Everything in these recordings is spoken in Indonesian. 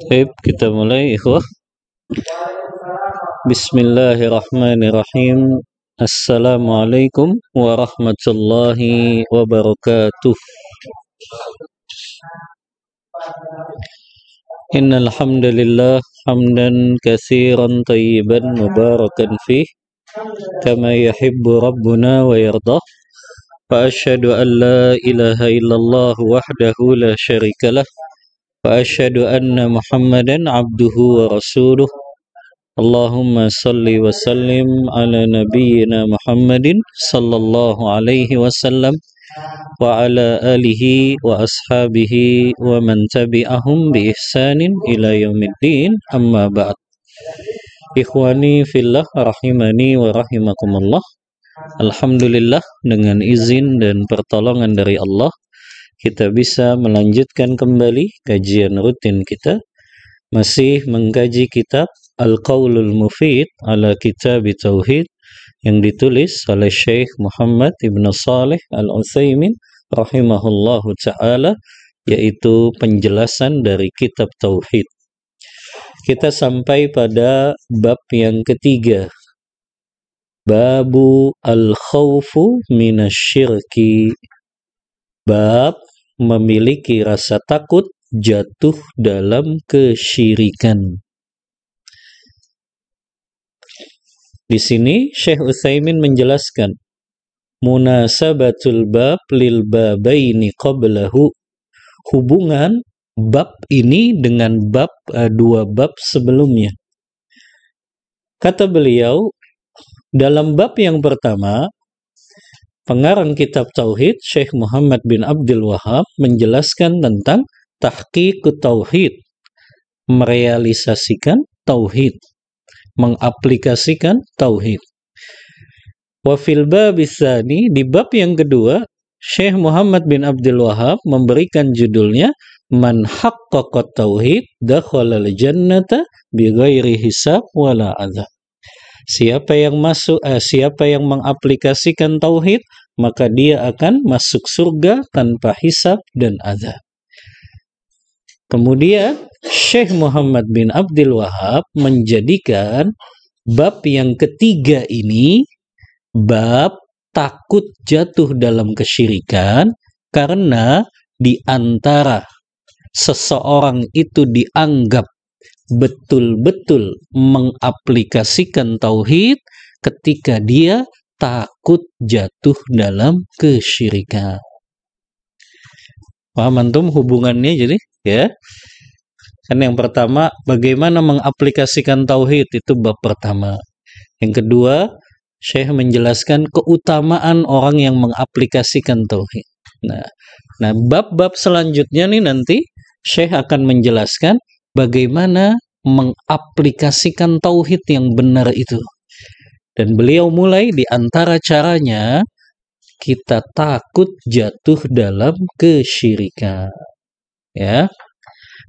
Baik, kita mulai ikhwah. Bismillahirrahmanirrahim. Assalamualaikum warahmatullahi wabarakatuh. Innal hamdalillah hamdan katsiran tayyiban mubarakan fih kama yuhibbu rabbuna wa yardah. Wa asyhadu an la ilaha illallah wahdahu la syarikalah wa asyhadu anna Muhammadan abduhu wa rasuluh. Allahumma salli wa sallim ala nabiyyina Muhammadin sallallahu alaihi wasallam wa ala alihi wa ashabihi wa man tabi'ahum bi ihsanin ila yaumiddin, amma ba'd. Ikhwani fillah rahimani wa rahimakumullah. Alhamdulillah, dengan izin dan pertolongan dari Allah kita bisa melanjutkan kembali kajian rutin kita, masih mengkaji kitab Al-Qaulul Mufid ala Kitab Tauhid yang ditulis oleh Syekh Muhammad Ibn Salih Al-Utsaimin rahimahullahu ta'ala, yaitu penjelasan dari kitab Tauhid. Kita sampai pada bab yang ketiga, Babu Al-Khawfu Minasyirki, bab memiliki rasa takut jatuh dalam kesyirikan. Di sini Syekh Utsaimin menjelaskan munasabatul bab lil babaini qablahu, hubungan bab ini dengan bab dua bab sebelumnya. Kata beliau, dalam bab yang pertama, pengarang kitab Tauhid Syekh Muhammad bin Abdul Wahhab menjelaskan tentang tahqiqut tauhid, merealisasikan tauhid, mengaplikasikan tauhid. Wa fil babis tsani, di bab yang kedua, Syekh Muhammad bin Abdul Wahhab memberikan judulnya Man haqqaqa tauhid dakhalal jannata bighairi hisab wala adzab. Siapa yang mengaplikasikan tauhid, maka dia akan masuk surga tanpa hisab dan azab. Kemudian Syekh Muhammad bin Abdul Wahhab menjadikan bab yang ketiga ini bab takut jatuh dalam kesyirikan, karena di antara seseorang itu dianggap betul-betul mengaplikasikan tauhid ketika dia takut jatuh dalam kesyirikan. Paham antum hubungannya? Jadi ya, kan yang pertama bagaimana mengaplikasikan tauhid, itu bab pertama. Yang kedua, Syekh menjelaskan keutamaan orang yang mengaplikasikan tauhid. Nah, bab-bab selanjutnya nih nanti Syekh akan menjelaskan bagaimana mengaplikasikan tauhid yang benar itu. Dan beliau mulai di antara caranya kita takut jatuh dalam kesyirikan. Ya.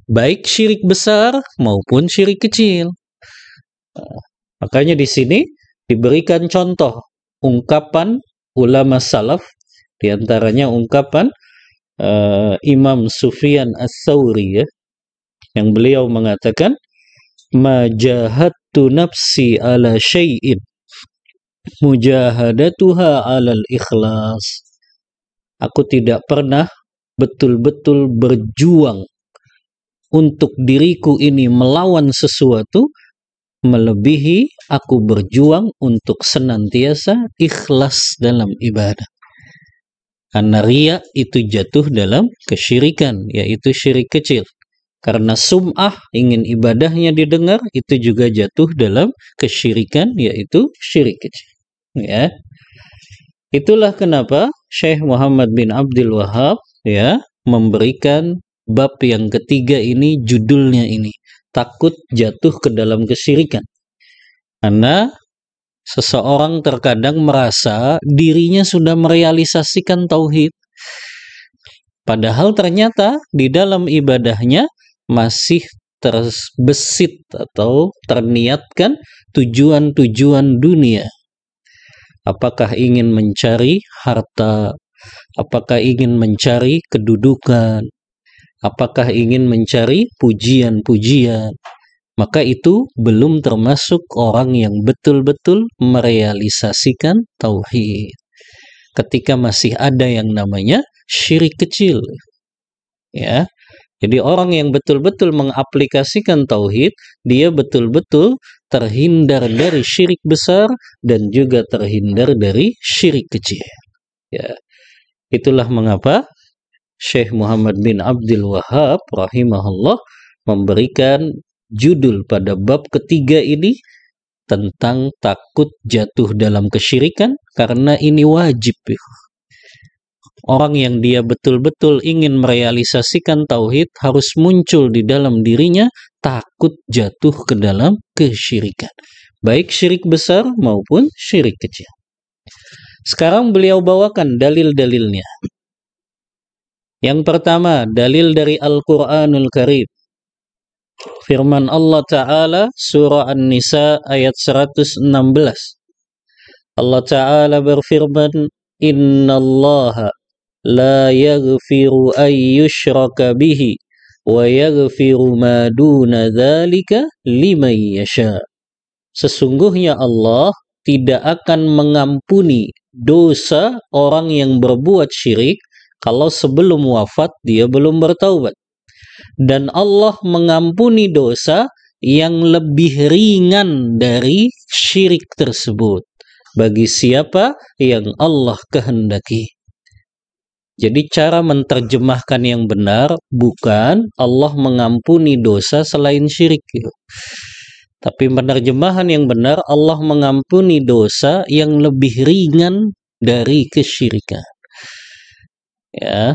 Baik syirik besar maupun syirik kecil. Makanya di sini diberikan contoh ungkapan ulama salaf, di antaranya ungkapan Imam Sufyan Ats-Tsauri, ya, yang beliau mengatakan, "Ma jahadtu nafsi ala syai'in mujahadatuha alal ikhlas." Aku tidak pernah betul-betul berjuang untuk diriku ini melawan sesuatu melebihi aku berjuang untuk senantiasa ikhlas dalam ibadah. Karena riya itu jatuh dalam kesyirikan, yaitu syirik kecil. Karena sum'ah, ingin ibadahnya didengar, itu juga jatuh dalam kesyirikan, yaitu syirik kecil. Ya. Itulah kenapa Syekh Muhammad bin Abdul Wahhab, ya, memberikan bab yang ketiga ini, judulnya ini, takut jatuh ke dalam kesyirikan. Karena seseorang terkadang merasa dirinya sudah merealisasikan tauhid, padahal ternyata di dalam ibadahnya masih terbesit atau terniatkan tujuan-tujuan dunia. Apakah ingin mencari harta? Apakah ingin mencari kedudukan? Apakah ingin mencari pujian-pujian? Maka itu belum termasuk orang yang betul-betul merealisasikan tauhid. Ketika masih ada yang namanya syirik kecil. Ya. Jadi orang yang betul-betul mengaplikasikan tauhid, dia betul-betul terhindar dari syirik besar dan juga terhindar dari syirik kecil. Ya. Itulah mengapa Syekh Muhammad bin Abdul Wahhab rahimahullah memberikan judul pada bab ketiga ini tentang takut jatuh dalam kesyirikan, karena ini wajib. Orang yang dia betul-betul ingin merealisasikan tauhid harus muncul di dalam dirinya takut jatuh ke dalam kesyirikan, baik syirik besar maupun syirik kecil. Sekarang beliau bawakan dalil-dalilnya. Yang pertama, dalil dari Al-Quranul Karim. Firman Allah Ta'ala surah An-Nisa ayat 116. Allah Ta'ala berfirman, "Innallaha la yaghfiru an yushraka bihi wa yaghfiru ma duna dzalika liman yasha." Sesungguhnya Allah tidak akan mengampuni dosa orang yang berbuat syirik kalau sebelum wafat dia belum bertaubat. Dan Allah mengampuni dosa yang lebih ringan dari syirik tersebut bagi siapa yang Allah kehendaki. Jadi cara menerjemahkan yang benar bukan Allah mengampuni dosa selain syirik. Tapi penerjemahan yang benar, Allah mengampuni dosa yang lebih ringan dari kesyirikan. Ya,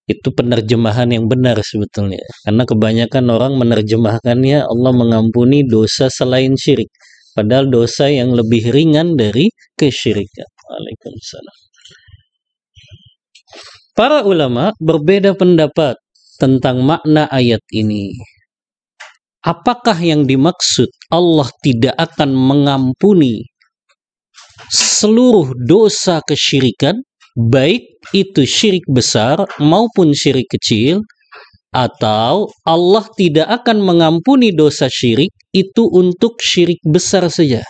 itu penerjemahan yang benar sebetulnya. Karena kebanyakan orang menerjemahkannya Allah mengampuni dosa selain syirik. Padahal dosa yang lebih ringan dari kesyirikan. Waalaikumsalam. Para ulama berbeda pendapat tentang makna ayat ini. Apakah yang dimaksud Allah tidak akan mengampuni seluruh dosa kesyirikan, baik itu syirik besar maupun syirik kecil, atau Allah tidak akan mengampuni dosa syirik itu untuk syirik besar saja?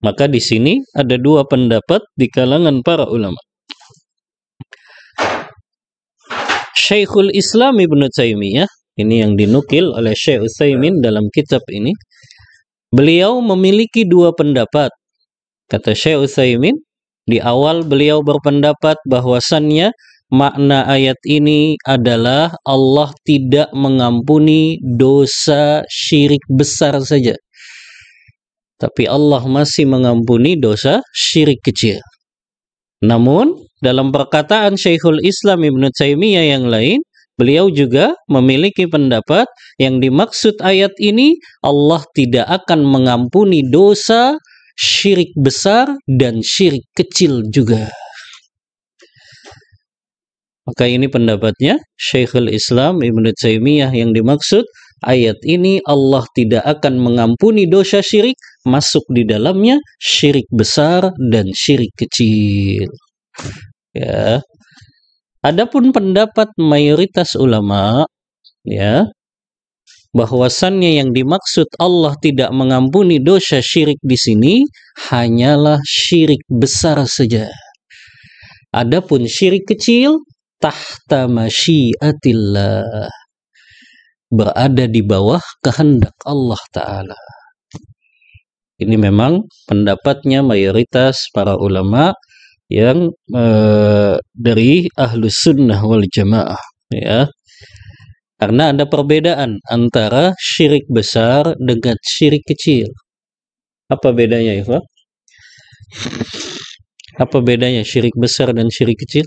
Maka di sini ada dua pendapat di kalangan para ulama. Syekhul Islam Ibnu Taimiyah, ini yang dinukil oleh Syekh Utsaimin dalam kitab ini, beliau memiliki dua pendapat. Kata Syekh Utsaimin, di awal beliau berpendapat bahwasannya makna ayat ini adalah Allah tidak mengampuni dosa syirik besar saja. Tapi Allah masih mengampuni dosa syirik kecil. Namun, dalam perkataan Syekhul Islam Ibnu Taimiyah yang lain, beliau juga memiliki pendapat yang dimaksud ayat ini, Allah tidak akan mengampuni dosa syirik besar dan syirik kecil juga. Maka ini pendapatnya Syekhul Islam Ibnu Taimiyah, yang dimaksud ayat ini Allah tidak akan mengampuni dosa syirik, masuk di dalamnya syirik besar dan syirik kecil. Ya. Adapun pendapat mayoritas ulama, ya, bahwasannya yang dimaksud Allah tidak mengampuni dosa syirik di sini hanyalah syirik besar saja. Adapun syirik kecil tahta masyiatillah, berada di bawah kehendak Allah Ta'ala. Ini memang pendapatnya mayoritas para ulama yang dari Ahlus Sunnah wal Jamaah, ya. Karena ada perbedaan antara syirik besar dengan syirik kecil. Apa bedanya, Ikhwan? Apa bedanya syirik besar dan syirik kecil?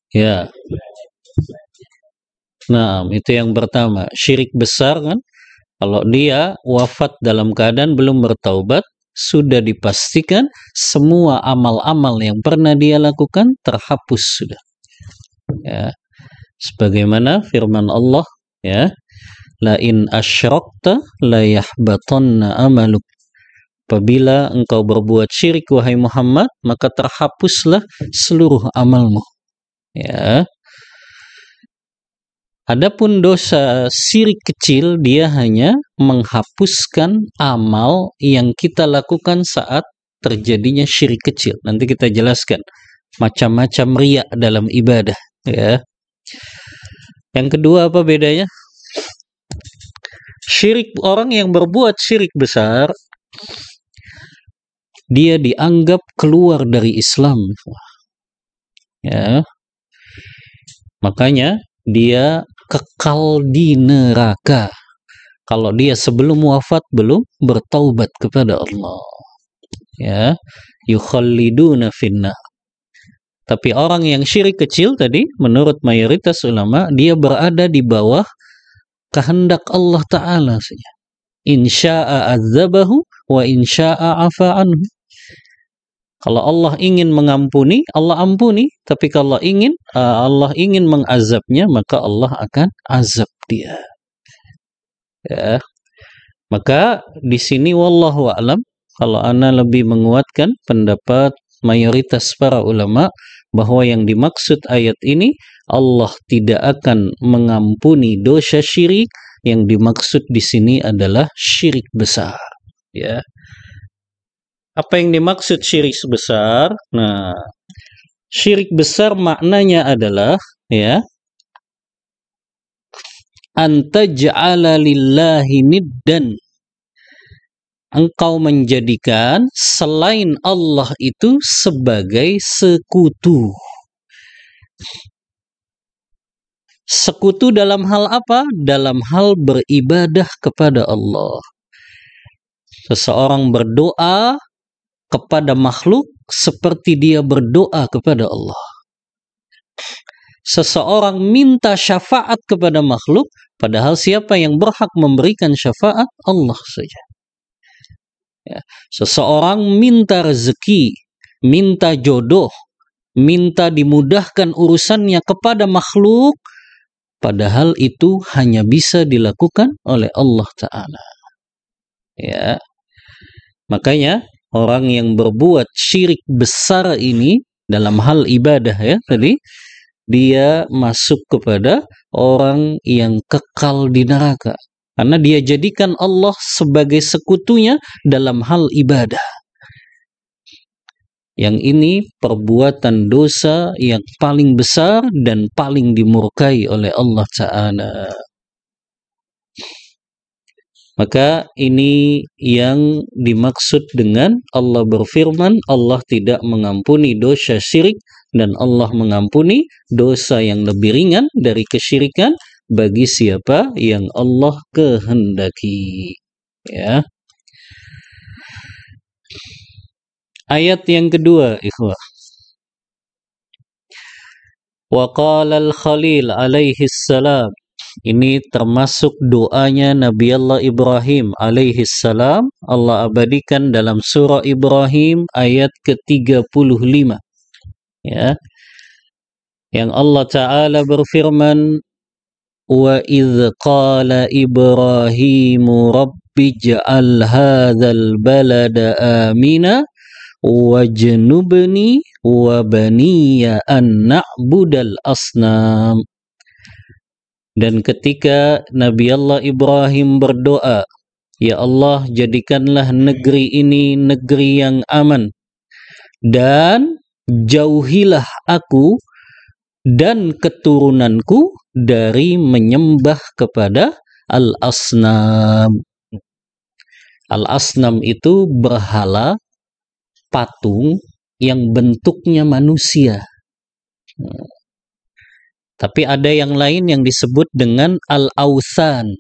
Ya. Nah, itu yang pertama. Syirik besar kan, kalau dia wafat dalam keadaan belum bertaubat, sudah dipastikan semua amal-amal yang pernah dia lakukan terhapus sudah. Ya. Sebagaimana firman Allah, ya, la in asyrakta la yahbatanna amaluk. Apabila engkau berbuat syirik wahai Muhammad, maka terhapuslah seluruh amalmu. Ya. Adapun dosa syirik kecil, dia hanya menghapuskan amal yang kita lakukan saat terjadinya syirik kecil. Nanti kita jelaskan macam-macam riya dalam ibadah, ya. Yang kedua, apa bedanya? Syirik, orang yang berbuat syirik besar, dia dianggap keluar dari Islam, ya. Makanya dia kekal di neraka kalau dia sebelum wafat belum bertaubat kepada Allah, ya. Yukhalliduna finnar. Tapi orang yang syirik kecil tadi, menurut mayoritas ulama, dia berada di bawah kehendak Allah Ta'ala saja. Insya'a azabahu wa insya'a afa'anhu. Kalau Allah ingin mengampuni, Allah ampuni. Tapi kalau Allah ingin mengazabnya, maka Allah akan azab dia. Ya. Maka di sini wallahu a'lam, kalau ana lebih menguatkan pendapat mayoritas para ulama bahwa yang dimaksud ayat ini Allah tidak akan mengampuni dosa syirik, yang dimaksud di sini adalah syirik besar, ya. Apa yang dimaksud syirik besar? Nah, syirik besar maknanya adalah, ya, anta ja'ala lillahi niddan. Engkau menjadikan selain Allah itu sebagai sekutu. Sekutu dalam hal apa? Dalam hal beribadah kepada Allah. Seseorang berdoa kepada makhluk seperti dia berdoa kepada Allah. Seseorang minta syafaat kepada makhluk, padahal siapa yang berhak memberikan syafaat? Allah saja. Ya. Seseorang minta rezeki, minta jodoh, minta dimudahkan urusannya kepada makhluk, padahal itu hanya bisa dilakukan oleh Allah Ta'ala. Ya. Makanya orang yang berbuat syirik besar ini dalam hal ibadah, ya, tadi dia masuk kepada orang yang kekal di neraka karena dia jadikan Allah sebagai sekutunya dalam hal ibadah. Yang ini perbuatan dosa yang paling besar dan paling dimurkai oleh Allah Ta'ala. Maka ini yang dimaksud dengan Allah berfirman, Allah tidak mengampuni dosa syirik dan Allah mengampuni dosa yang lebih ringan dari kesyirikan, bagi siapa yang Allah kehendaki. Ya. Ayat yang kedua, ikhwah. Wa qala al-Khalil alaihi salam. Ini termasuk doanya Nabi Allah Ibrahim alaihi salam. Allah abadikan dalam surah Ibrahim ayat ke-35. Ya. Yang Allah Ta'ala berfirman, wa idh qala Ibrahimu rabbij'al hadzal balada amina wajnubni wa baniya an na'budal asnam. Dan ketika Nabi Allah Ibrahim berdoa, ya Allah, jadikanlah negeri ini negeri yang aman, dan jauhilah aku dan keturunanku dari menyembah kepada al-asnam. Al-asnam itu berhala, patung yang bentuknya manusia. Tapi ada yang lain yang disebut dengan al-awsan.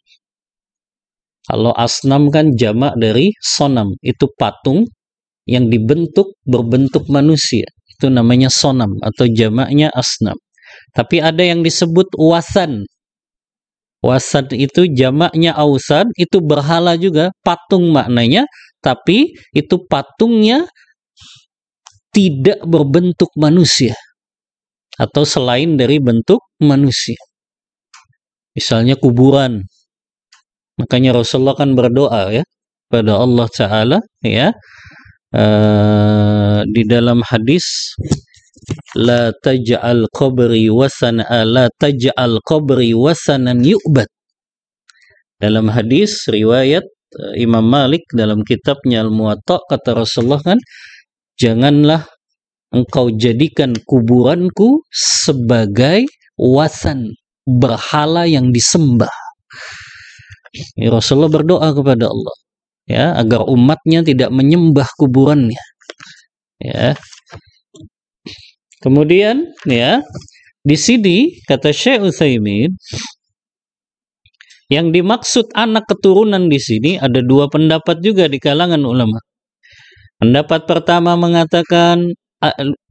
Kalau asnam kan jamak dari sonam, itu patung yang berbentuk manusia. Itu namanya sonam atau jamaknya asnam. Tapi ada yang disebut wasan. Wasan itu jamaknya awsan, itu berhala juga, patung maknanya, tapi itu patungnya tidak berbentuk manusia atau selain dari bentuk manusia. Misalnya kuburan. Makanya Rasulullah kan berdoa ya pada Allah Ta'ala ya, di dalam hadis, la taj'al qabri wasanan yu'bad. Dalam hadis riwayat Imam Malik dalam kitabnya Al-Muwatta, kata Rasulullah kan, janganlah engkau jadikan kuburanku sebagai wasan, berhala yang disembah. Ya, Rasulullah berdoa kepada Allah ya agar umatnya tidak menyembah kuburannya. Ya. Kemudian ya, di sini kata Syekh Utsaimin, yang dimaksud anak keturunan di sini ada dua pendapat juga di kalangan ulama. Pendapat pertama mengatakan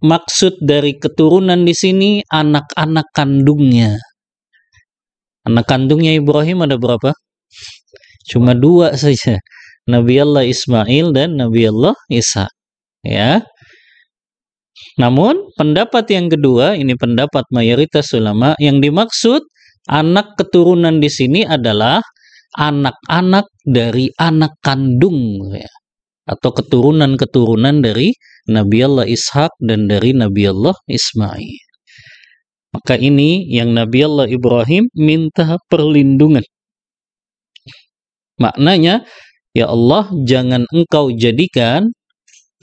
maksud dari keturunan di sini anak-anak kandungnya. Anak kandungnya Ibrahim ada berapa? Cuma dua saja, Nabi Allah Ismail dan Nabi Allah Isa. Ya. Namun pendapat yang kedua, ini pendapat mayoritas ulama, yang dimaksud anak keturunan di sini adalah anak-anak dari anak kandung ya, atau keturunan-keturunan dari Nabi Allah Ishak dan dari Nabi Allah Ismail. Maka ini yang Nabi Allah Ibrahim minta perlindungan. Maknanya, ya Allah, jangan engkau jadikan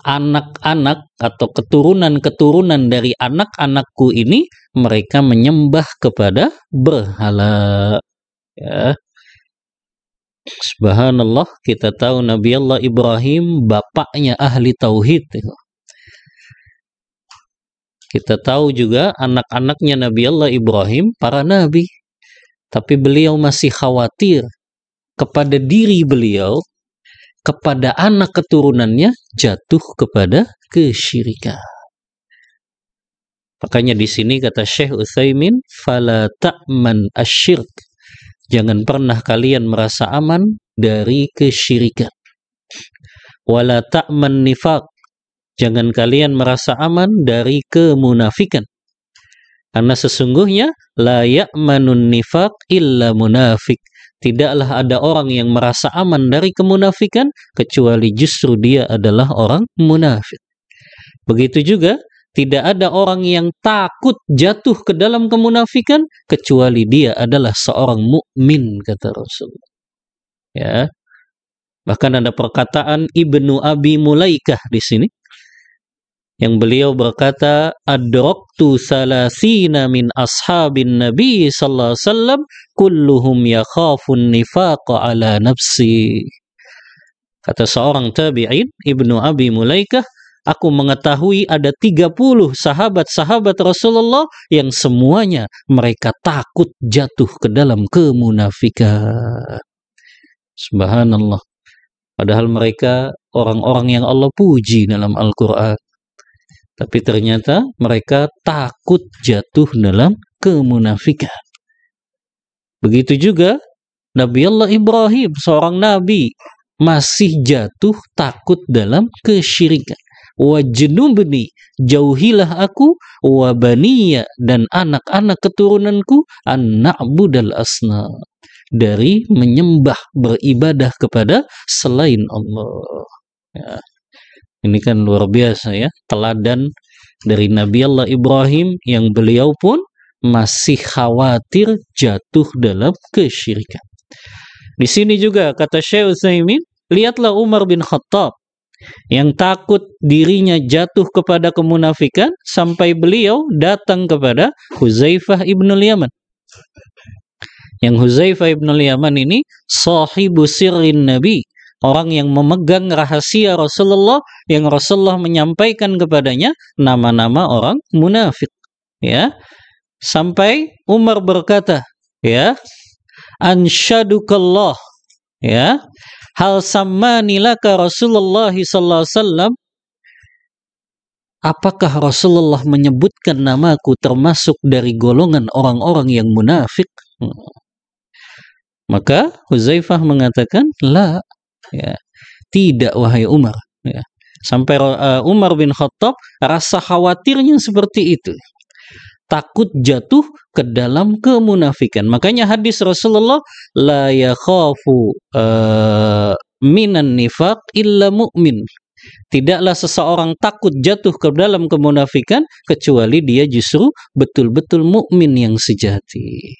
anak-anak atau keturunan-keturunan dari anak-anakku ini mereka menyembah kepada berhala. Ya. Subhanallah, kita tahu Nabi Allah Ibrahim bapaknya ahli tauhid. Kita tahu juga anak-anaknya Nabi Allah Ibrahim para nabi. Tapi beliau masih khawatir kepada diri beliau, kepada anak keturunannya jatuh kepada kesyirikan. Makanya di sini kata Syekh Utsaimin, fala ta'man asyirk. Jangan pernah kalian merasa aman dari kesyirikan. Wala ta'man nifaq. Jangan kalian merasa aman dari kemunafikan. Karena sesungguhnya la ya'manun nifaq illa munafik. Tidaklah ada orang yang merasa aman dari kemunafikan kecuali justru dia adalah orang munafik. Begitu juga tidak ada orang yang takut jatuh ke dalam kemunafikan kecuali dia adalah seorang mukmin, kata Rasulullah. Ya. Bahkan ada perkataan Ibnu Abi Mulaikah di sini yang beliau berkata, adraktu salasina min ashabin Nabi sallallahu alaihi wasallam kulluhum yakhafun nifaqa ala nafsi. Kata seorang tabi'in, Ibnu Abi Mulaikah, aku mengetahui ada 30 sahabat-sahabat Rasulullah yang semuanya mereka takut jatuh ke dalam kemunafikan. Subhanallah. Padahal mereka orang-orang yang Allah puji dalam Al-Quran. Tapi ternyata mereka takut jatuh dalam kemunafikan. Begitu juga Nabi Allah Ibrahim, seorang nabi, masih jatuh takut dalam kesyirikan. Wajnubni, jauhilah aku, wa baniya, dan anak-anak keturunanku, an na'budal asnam, dari menyembah beribadah kepada selain Allah. Ya. Ini kan luar biasa ya, teladan dari Nabi Allah Ibrahim yang beliau pun masih khawatir jatuh dalam kesyirikan. Di sini juga kata Syekh Utsaimin, lihatlah Umar bin Khattab yang takut dirinya jatuh kepada kemunafikan sampai beliau datang kepada Huzaifah ibn al-Yaman. Yang Huzaifah ibn al-Yaman ini sahibu sirrin Nabi, orang yang memegang rahasia Rasulullah, yang Rasulullah menyampaikan kepadanya nama-nama orang munafik. Ya, sampai Umar berkata, ya, ansyadukallah, ya, hal sammani laka Rasulullah sallallahu alaihi wasallam, apakah Rasulullah menyebutkan namaku termasuk dari golongan orang-orang yang munafik? Maka Huzaifah mengatakan, la, ya, tidak wahai Umar. Ya. Sampai Umar bin Khattab rasa khawatirnya seperti itu, takut jatuh ke dalam kemunafikan. Makanya hadis Rasulullah, la yakhafu minan nifaq illa mu'min, tidaklah seseorang takut jatuh ke dalam kemunafikan kecuali dia justru betul-betul mukmin yang sejati.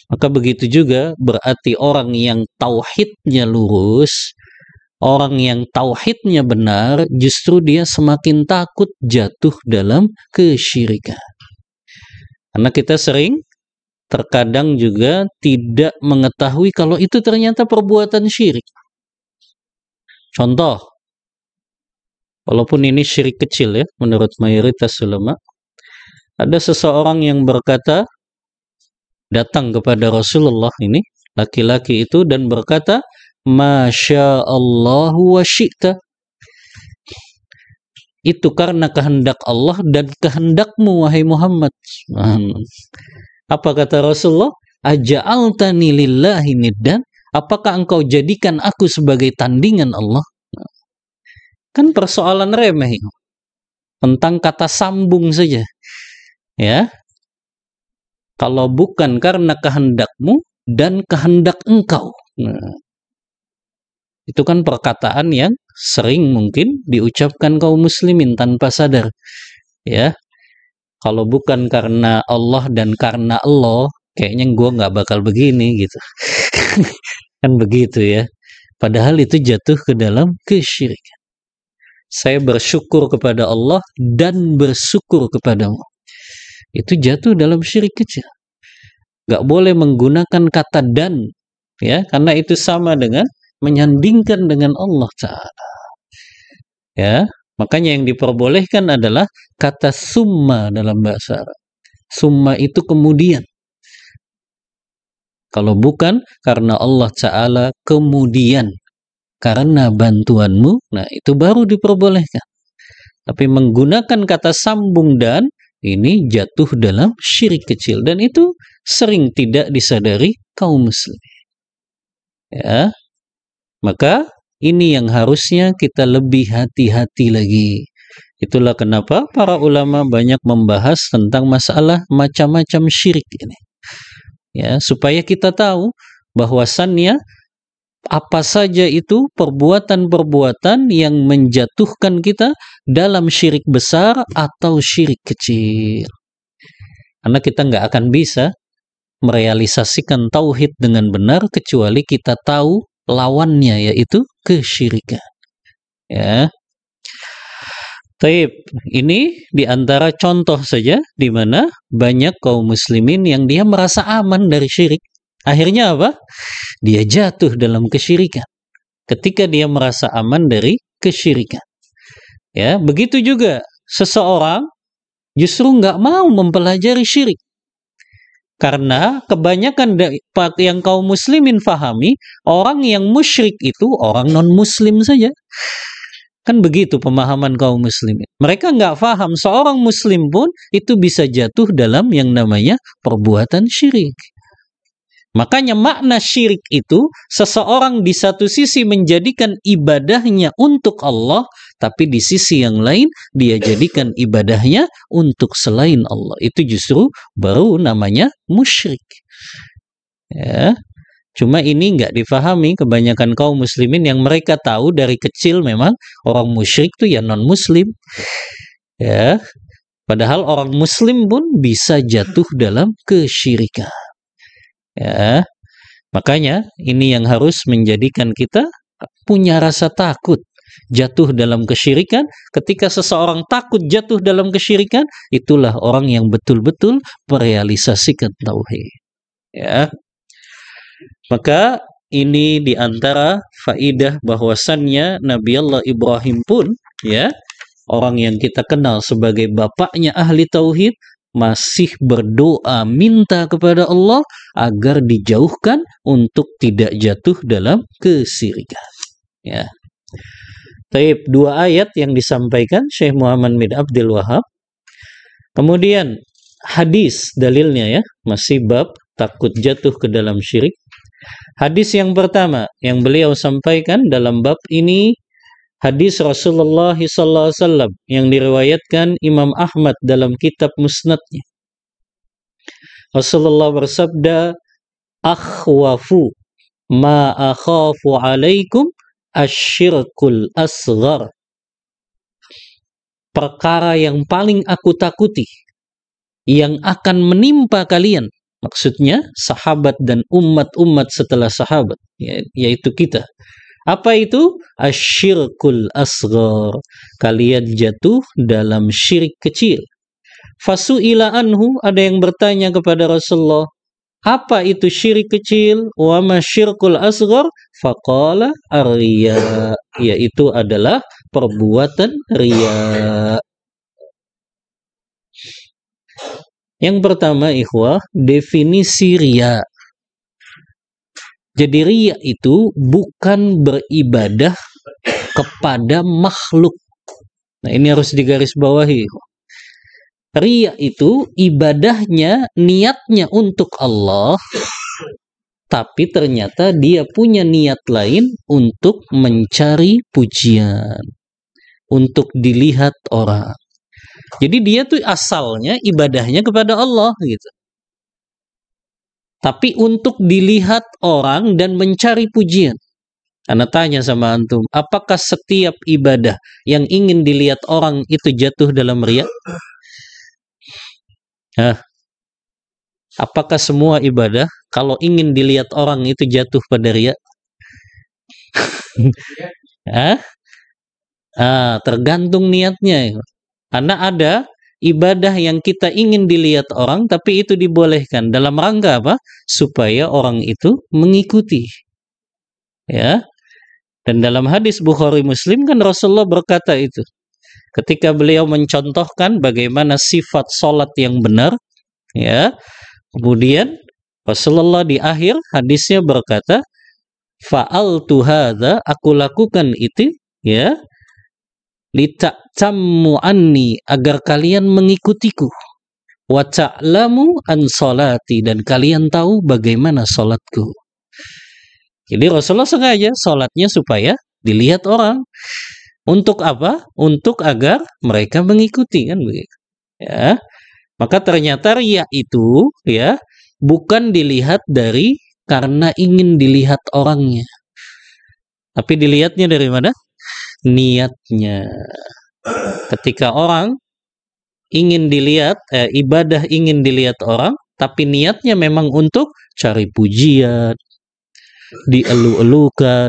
Maka begitu juga berarti orang yang tauhidnya lurus, orang yang tauhidnya benar, justru dia semakin takut jatuh dalam kesyirikan. Karena kita sering terkadang juga tidak mengetahui kalau itu ternyata perbuatan syirik. Contoh, walaupun ini syirik kecil ya, menurut mayoritas ulama, ada seseorang yang berkata, datang kepada Rasulullah ini, laki-laki itu, dan berkata, Masya Allah wa syi'ta, itu karena kehendak Allah dan kehendakmu wahai Muhammad. Apa kata Rasulullah? Aja'altani lillahi niddan, apakah engkau jadikan aku sebagai tandingan Allah? Kan persoalan remeh tentang kata sambung saja, ya. Kalau bukan karena kehendakmu dan kehendak engkau. Nah, itu kan perkataan yang sering mungkin diucapkan kaum muslimin tanpa sadar. Ya, kalau bukan karena Allah dan karena Allah, kayaknya gue nggak bakal begini gitu. Kan begitu ya. Padahal itu jatuh ke dalam kesyirikan. Saya bersyukur kepada Allah dan bersyukur kepadamu, itu jatuh dalam syirik kecil. Gak boleh menggunakan kata dan, ya, karena itu sama dengan menyandingkan dengan Allah Ta'ala. Ya, makanya yang diperbolehkan adalah kata summa dalam bahasa Arab. Summa itu kemudian. Kalau bukan karena Allah Ta'ala, kemudian karena bantuanmu, nah itu baru diperbolehkan. Tapi menggunakan kata sambung dan, ini jatuh dalam syirik kecil, dan itu sering tidak disadari kaum muslimin. Ya, maka ini yang harusnya kita lebih hati-hati lagi. Itulah kenapa para ulama banyak membahas tentang masalah macam-macam syirik ini. Ya, supaya kita tahu bahwasannya apa saja itu perbuatan-perbuatan yang menjatuhkan kita dalam syirik besar atau syirik kecil. Karena kita nggak akan bisa merealisasikan tauhid dengan benar kecuali kita tahu lawannya, yaitu kesyirikan. Ya. Taib, ini diantara contoh saja di mana banyak kaum muslimin yang dia merasa aman dari syirik. Akhirnya apa? Dia jatuh dalam kesyirikan ketika dia merasa aman dari kesyirikan. Ya, begitu juga seseorang justru nggak mau mempelajari syirik. Karena kebanyakan yang kaum muslimin fahami, orang yang musyrik itu orang non-muslim saja. Kan begitu pemahaman kaum muslimin. Mereka nggak paham seorang muslim pun itu bisa jatuh dalam yang namanya perbuatan syirik. Makanya makna syirik itu seseorang di satu sisi menjadikan ibadahnya untuk Allah, tapi di sisi yang lain dia jadikan ibadahnya untuk selain Allah. Itu justru baru namanya musyrik. Ya. Cuma ini nggak difahami kebanyakan kaum muslimin yang mereka tahu dari kecil memang orang musyrik itu ya non-muslim. Ya. Padahal orang muslim pun bisa jatuh dalam kesyirikan. Ya, makanya ini yang harus menjadikan kita punya rasa takut jatuh dalam kesyirikan. Ketika seseorang takut jatuh dalam kesyirikan, itulah orang yang betul-betul merealisasikan tauhid. Ya, maka ini diantara faidah bahwasannya Nabi Allah Ibrahim pun, ya, orang yang kita kenal sebagai bapaknya ahli tauhid, masih berdoa minta kepada Allah agar dijauhkan untuk tidak jatuh dalam kesyirikan. Ya. Taib, 2 ayat yang disampaikan Syekh Muhammad bin Abdul Wahab. Kemudian hadis dalilnya, ya, masih bab takut jatuh ke dalam syirik. Hadis yang pertama yang beliau sampaikan dalam bab ini, hadis Rasulullah SAW yang diriwayatkan Imam Ahmad dalam kitab Musnadnya. Rasulullah bersabda, akhwafu ma akhafu alaikum asyirkul asghar. Perkara yang paling aku takuti yang akan menimpa kalian, maksudnya sahabat dan umat-umat setelah sahabat, yaitu kita. Apa itu? Asyirkul asghar. Kalian jatuh dalam syirik kecil. Fasu'ila anhu, ada yang bertanya kepada Rasulullah, apa itu syirik kecil? Wa ma syirkul asghar? Faqala ar-riya, yaitu adalah perbuatan riya. Yang pertama, ikhwah, definisi riya. Jadi riya itu bukan beribadah kepada makhluk. Nah, ini harus digarisbawahi. Riya itu ibadahnya, niatnya untuk Allah, tapi ternyata dia punya niat lain untuk mencari pujian, untuk dilihat orang. Jadi dia tuh asalnya ibadahnya kepada Allah gitu. Tapi untuk dilihat orang dan mencari pujian. Ana tanya sama antum, apakah setiap ibadah yang ingin dilihat orang itu jatuh dalam riya? Apakah semua ibadah kalau ingin dilihat orang itu jatuh pada riya? Tergantung niatnya. Karena ada ibadah yang kita ingin dilihat orang, tapi itu dibolehkan dalam rangka apa? Supaya orang itu mengikuti. Ya. Dan dalam hadis Bukhari Muslim kan Rasulullah berkata itu. Ketika beliau mencontohkan bagaimana sifat salat yang benar, ya. Kemudian Rasulullah di akhir hadisnya berkata, fa'altu hadza, aku lakukan itu, ya, lita'tammu anni, agar kalian mengikutiku, wa ta'lamu an salati, dan kalian tahu bagaimana salatku. Jadi Rasulullah sengaja salatnya supaya dilihat orang. Untuk apa? Untuk agar mereka mengikuti, kan begitu. Ya. Maka ternyata riya itu, ya, bukan dilihat dari karena ingin dilihat orangnya. Tapi dilihatnya dari mana? Niatnya. Ketika orang ingin dilihat, ibadah ingin dilihat orang, tapi niatnya memang untuk cari pujian, dielu-elukan,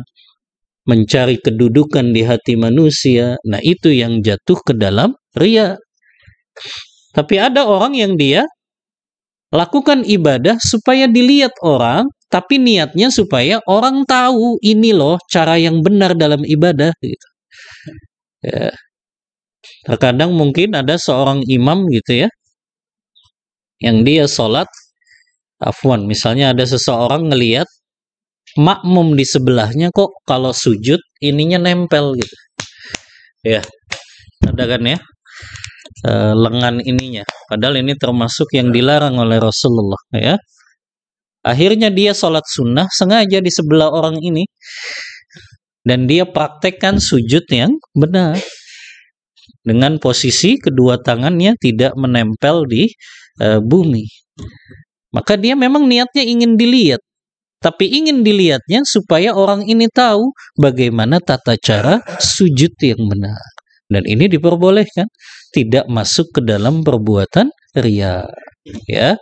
mencari kedudukan di hati manusia. Nah, itu yang jatuh ke dalam riya. Tapi ada orang yang dia lakukan ibadah supaya dilihat orang, tapi niatnya supaya orang tahu ini loh cara yang benar dalam ibadah gitu. Ya. Terkadang mungkin ada seorang imam gitu ya, yang dia sholat, afwan, misalnya ada seseorang ngelihat makmum di sebelahnya kok kalau sujud ininya nempel gitu. Ya, ada kan ya, lengan ininya. Padahal ini termasuk yang dilarang oleh Rasulullah ya. Akhirnya dia sholat sunnah sengaja di sebelah orang ini, dan dia praktekkan sujud yang benar dengan posisi kedua tangannya tidak menempel di bumi. Maka dia memang niatnya ingin dilihat, tapi ingin dilihatnya supaya orang ini tahu bagaimana tata cara sujud yang benar. Dan ini diperbolehkan, tidak masuk ke dalam perbuatan riya. Ya,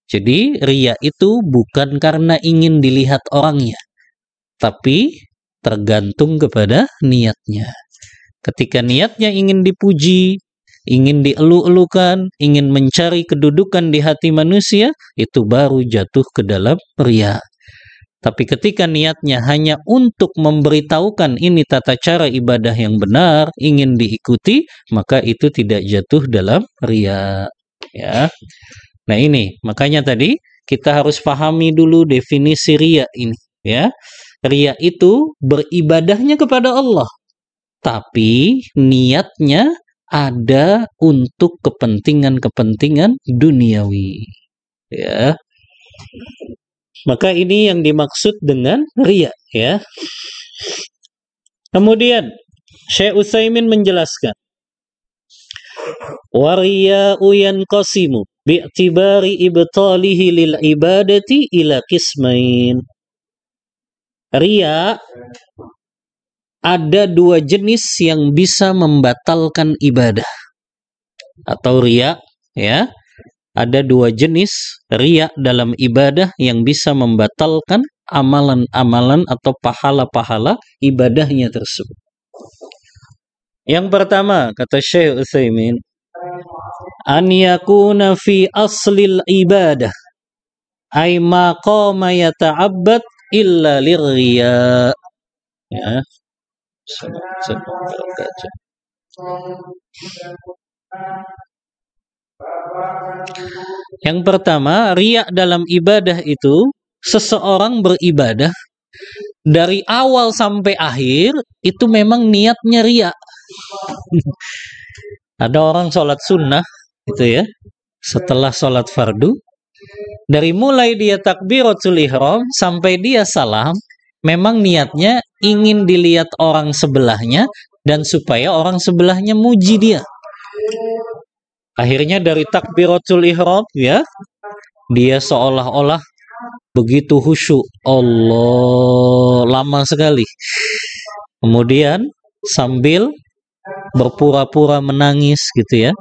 jadi riya itu bukan karena ingin dilihat orangnya, tapi tergantung kepada niatnya. Ketika niatnya ingin dipuji, ingin dielu-elukan, ingin mencari kedudukan di hati manusia, itu baru jatuh ke dalam riya. Tapi ketika niatnya hanya untuk memberitahukan ini tata cara ibadah yang benar, ingin diikuti, maka itu tidak jatuh dalam riya. Ya. Nah ini, makanya tadi kita harus pahami dulu definisi riya ini. Ya, riya itu beribadahnya kepada Allah, tapi niatnya ada untuk kepentingan-kepentingan duniawi. Ya, maka ini yang dimaksud dengan riya. Ya. Kemudian Syekh Utsaimin menjelaskan, wariya'u yanqasimu bi'tibari ibtalihi lil ibadati ila qismain. Riya ada dua jenis yang bisa membatalkan ibadah. Atau riya, ya. Ada dua jenis riya dalam ibadah yang bisa membatalkan amalan-amalan atau pahala-pahala ibadahnya tersebut. Yang pertama, kata Syekh Utsaimin, an yakuna fi aslil ibadah ay ma qama yata'abbad illa lirriya. Ya. Yang pertama, riya dalam ibadah itu seseorang beribadah dari awal sampai akhir itu memang niatnya riya. Ada orang sholat sunnah itu ya, setelah sholat fardu, dari mulai dia takbiratul ihram sampai dia salam, memang niatnya ingin dilihat orang sebelahnya dan supaya orang sebelahnya muji dia. Akhirnya dari takbiratul ihram ya, dia seolah-olah begitu khusyuk, Allah, lama sekali. Kemudian sambil berpura-pura menangis gitu ya,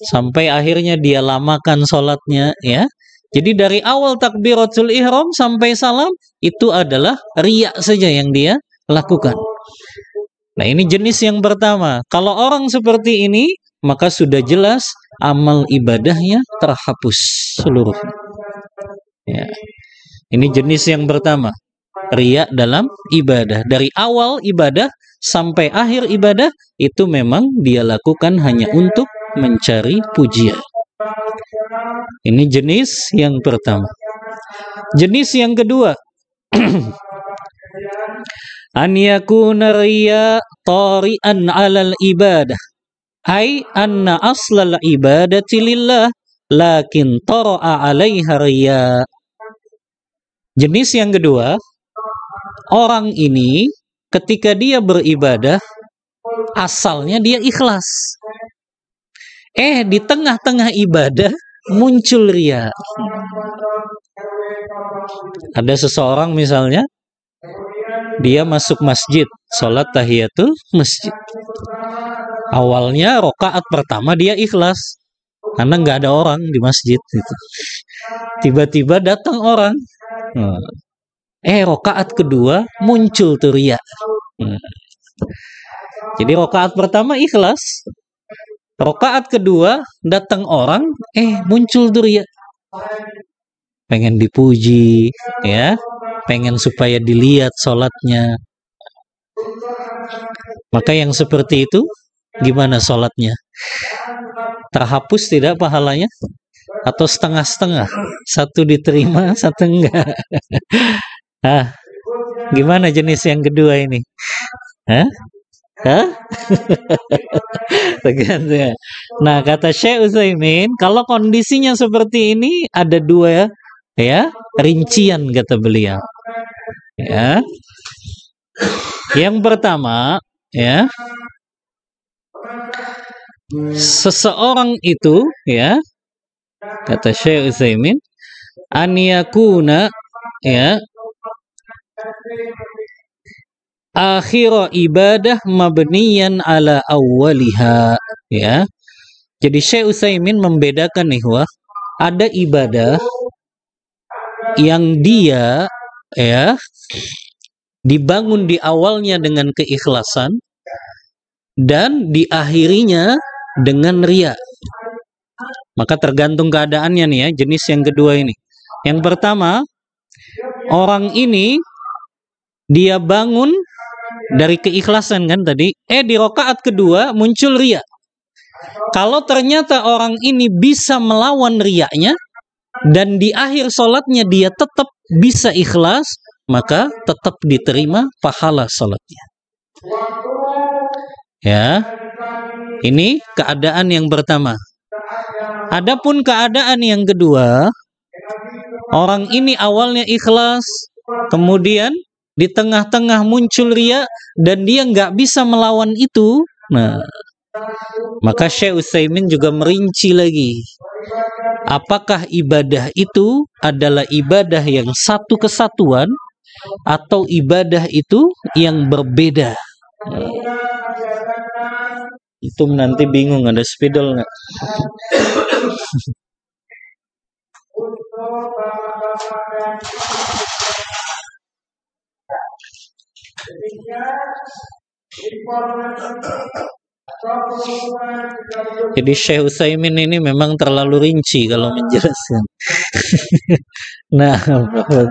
sampai akhirnya dia lamakan sholatnya ya. Jadi dari awal takbiratul ihram sampai salam itu adalah riya saja yang dia lakukan. Nah ini jenis yang pertama. Kalau orang seperti ini, maka sudah jelas amal ibadahnya terhapus seluruhnya. Ya. Ini jenis yang pertama, riya dalam ibadah. Dari awal ibadah sampai akhir ibadah itu memang dia lakukan hanya untuk mencari pujian. Ini jenis yang pertama. Jenis yang kedua, an yakuna riya tari'an 'alal ibadah, ai anna aslal ibadati lillah lakin tara'a 'alaiha riya. Jenis yang kedua, orang ini ketika dia beribadah asalnya dia ikhlas. Di tengah-tengah ibadah muncul riya. Ada seseorang misalnya, dia masuk masjid, sholat tahiyatul masjid. Awalnya rakaat pertama dia ikhlas, karena nggak ada orang di masjid. Gitu. Tiba-tiba datang orang. Rakaat kedua muncul tuh riya. Jadi rakaat pertama ikhlas. Rakaat kedua datang orang, muncul tuh riya. Pengen dipuji, ya, pengen supaya dilihat sholatnya. Maka yang seperti itu Gimana sholatnya? Terhapus tidak pahalanya? Atau setengah-setengah? Satu diterima, satu enggak? Ah, gimana jenis yang kedua ini? Hah? Hah? Tergantung. Nah, kata Syekh Utsaimin, kalau kondisinya seperti ini ada dua ya, rincian kata beliau. Ya. Yang pertama, ya, seseorang itu ya, kata Syekh Utsaimin, an yakuna ya, akhir ibadah mabniyan ala awwaliha ya. Jadi Syekh Utsaimin membedakan nih, wah, ada ibadah yang dia ya dibangun di awalnya dengan keikhlasan dan diakhirinya dengan ria. Maka tergantung keadaannya nih ya, jenis yang kedua ini. Yang pertama, orang ini dia bangun dari keikhlasan kan tadi, di rakaat kedua muncul ria. Kalau ternyata orang ini bisa melawan riaknya dan di akhir sholatnya dia tetap bisa ikhlas, maka tetap diterima pahala sholatnya. Ya, ini keadaan yang pertama. Adapun keadaan yang kedua, orang ini awalnya ikhlas, kemudian di tengah-tengah muncul ria dan dia nggak bisa melawan itu. Nah, maka Syekh Utsaimin juga merinci lagi. Apakah ibadah itu adalah ibadah yang satu kesatuan atau ibadah itu yang berbeda? Itu nanti bingung, ada spidol nggak? Jadi Syekh Utsaimin ini memang terlalu rinci kalau menjelaskan. Nah, betul.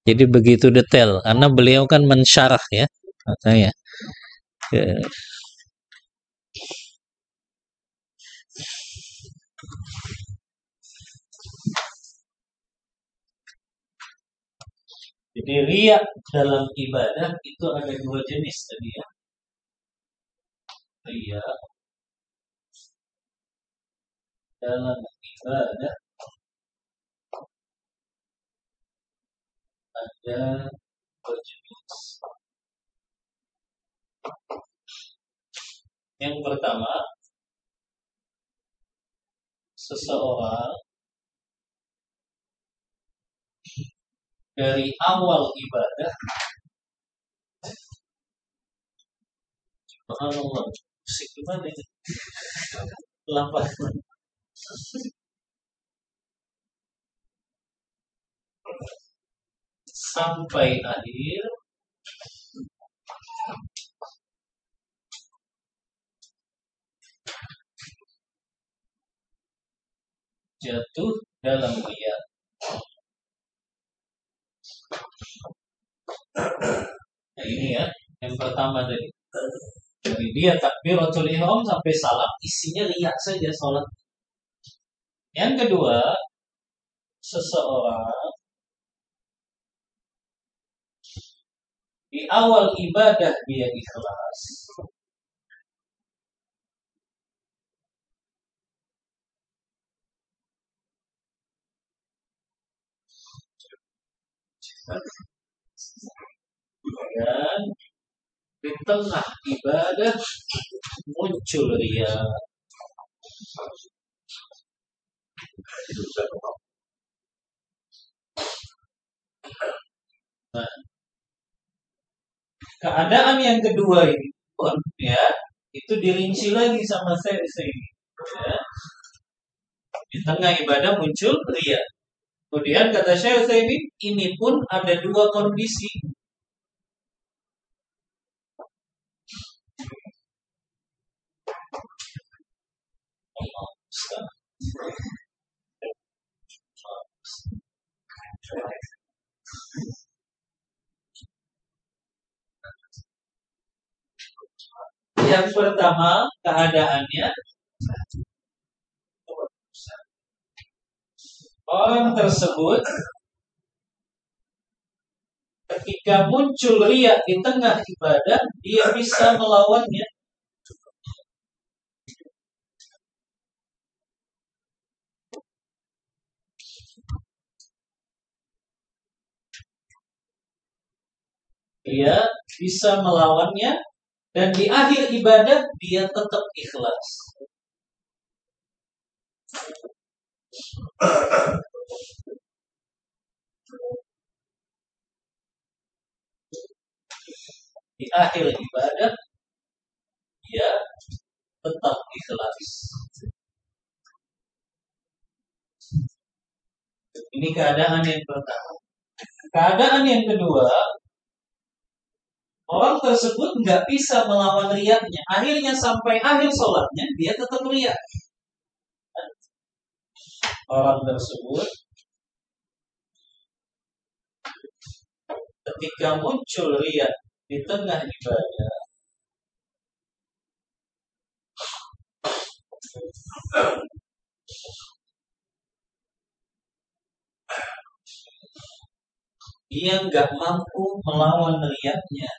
Jadi begitu detail karena beliau kan mensyarah ya, makanya. Ya. Jadi riya dalam ibadah itu ada dua jenis tadi ya. Riya dalam ibadah ada dua jenis. Yang pertama, seseorang dari awal ibadah, subhanallah, musik gimana ini? Lambat. Sampai akhir jatuh dalam riya. Nah ini ya, yang pertama tadi. Dari dia takbiratul ihram sampai salam isinya riya saja sholat. Yang kedua, seseorang di awal ibadah dia ikhlas, dan di tengah ibadah muncul ria. Nah, keadaan yang kedua ini pun ya itu dirinci lagi sama saya ini. Ya. Di tengah ibadah muncul ria. Kemudian kata Syekh Utsaimin, ini pun ada dua kondisi. Yang pertama keadaannya, orang tersebut ketika muncul riya di tengah ibadah, dia bisa melawannya. Dia bisa melawannya, dan di akhir ibadah dia tetap ikhlas. Di akhir ibadah dia tetap ikhlas. Ini keadaan yang pertama. Keadaan yang kedua, orang tersebut nggak bisa melawan riyanya. Akhirnya sampai akhir sholatnya dia tetap riya. Orang tersebut ketika muncul riya di tengah ibadah, dia nggak mampu melawan riyanya.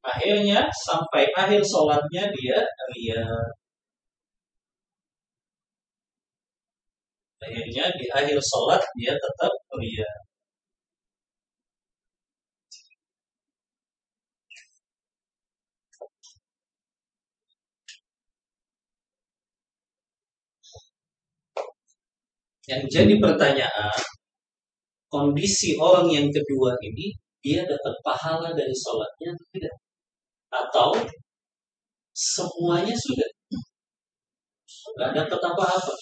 Akhirnya sampai akhir sholatnya dia riya. Akhirnya di akhir sholat dia tetap riya. Yang jadi pertanyaan, kondisi orang yang kedua ini, dia dapat pahala dari sholatnya atau tidak? Atau semuanya sudah nggak dapat apa-apa?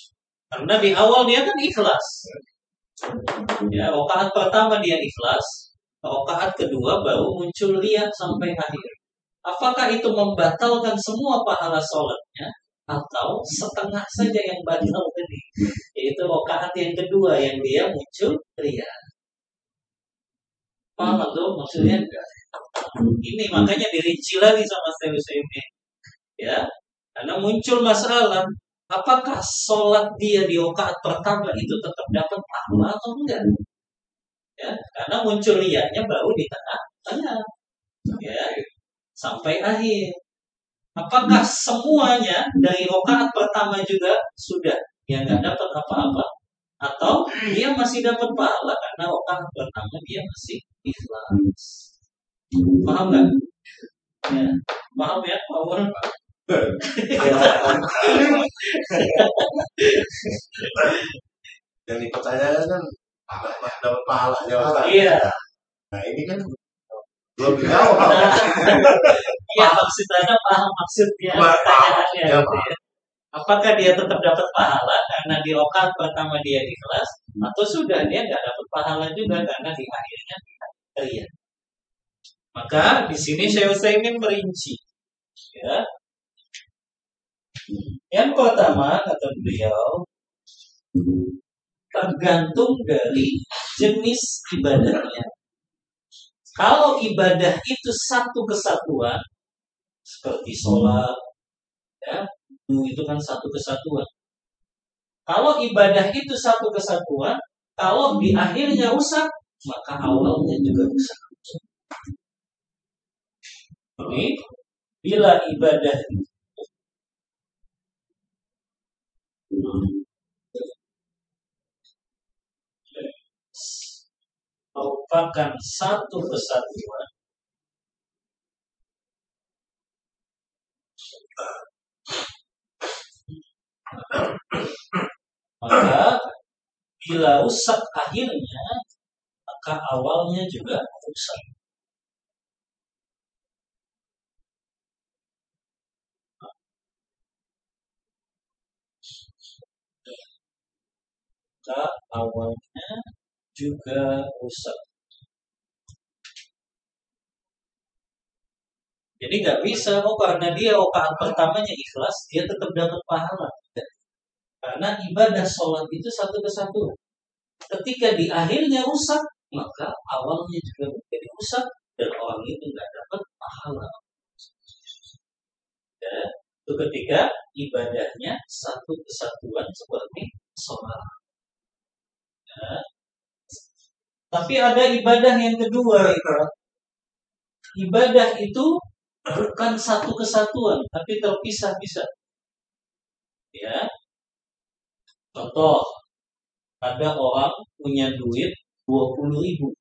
Karena di awal dia kan ikhlas. Ya, rakaat pertama dia ikhlas, rakaat kedua baru muncul riya sampai akhir. Apakah itu membatalkan semua pahala sholatnya, atau setengah saja yang batal tadi? Yaitu rakaat yang kedua yang dia muncul riya. Paham tuh maksudnya? Ini makanya dirinci lagi sama saya ini. Ya, karena muncul masalah, apakah sholat dia di rakaat pertama itu tetap dapat pahala atau enggak? Ya, karena muncul riyanya baru di tengah-tengah. Ya, sampai akhir. Apakah semuanya dari rakaat pertama juga sudah yang nggak dapat apa-apa, atau dia masih dapat pahala karena rakaat pertama dia masih ikhlas? Paham nggak? Ya, paham ya, paham. Yang dipertanyakan kan dapat pahalanya. Iya. Nah ini kan belum dijawab. Iya, maksudnya paham maksudnya pertanyaannya. Ya, apakah dia tetap dapat pahala karena di rakaat pertama dia ikhlas, atau sudah dia nggak dapat pahala juga karena di akhirnya riya? Maka di sini Syekh Utsaimin merinci. Ya. Yang pertama kata beliau, tergantung dari jenis ibadahnya. Kalau ibadah itu satu kesatuan, seperti sholat, ya, itu kan satu kesatuan. Kalau ibadah itu satu kesatuan, kalau di akhirnya rusak, maka awalnya juga rusak. Ini bila ibadah merupakan satu kesatuan, maka bila rusak akhirnya, maka awalnya juga rusak. Maka awalnya juga rusak. Jadi nggak bisa, karena dia rakaat pertamanya ikhlas, dia tetap dapat pahala. Karena ibadah sholat itu satu kesatuan. Ketika di akhirnya rusak, maka awalnya juga menjadi rusak dan orang itu nggak dapat pahala. Ya, itu ketika ibadahnya satu kesatuan seperti sholat. Ya. Tapi ada ibadah yang kedua, ibadah itu bukan satu kesatuan, tapi terpisah-pisah. Ya, contoh, ada orang punya duit 20.000,